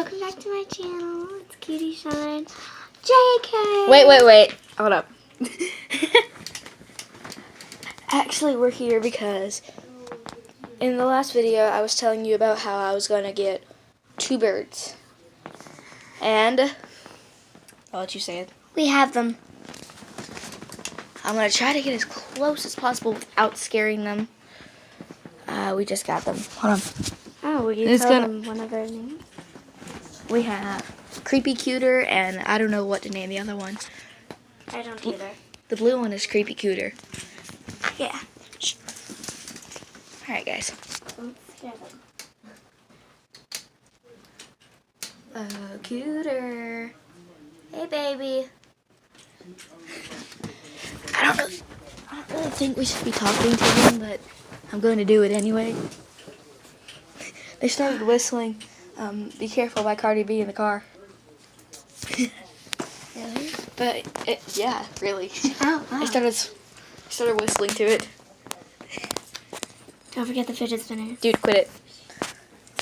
welcome back to my channel. It's Cutie Shine. JK! Wait. Hold up. Actually, we're here because in the last video, I was telling you about how I was going to get 2 birds. And I'll let you say it. We have them. I'm going to try to get as close as possible without scaring them. We just got them. Hold on. Oh, will you tell them one of their names? We have Creepy Cooter, and I don't know what to name the other one. I don't either. The blue one is Creepy Cooter. Yeah. Alright, guys. Don't scare them. Cooter. Hey, baby. I don't really think we should be talking to them, but I'm going to do it anyway. They started whistling Be Careful by Cardi B in the car. Really? But, yeah, really. Oh, I started whistling to it. Don't forget the fidget spinner. Dude, quit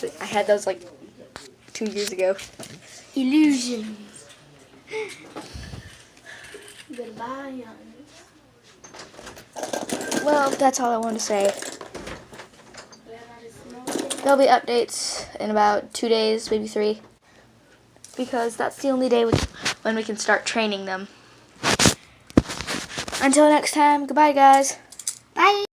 it. I had those like 2 years ago. Illusions. Goodbye, Well, that's all I want to say. There'll be updates in about 2 days, maybe 3. Because that's the only day when we can start training them. Until next time, goodbye, guys.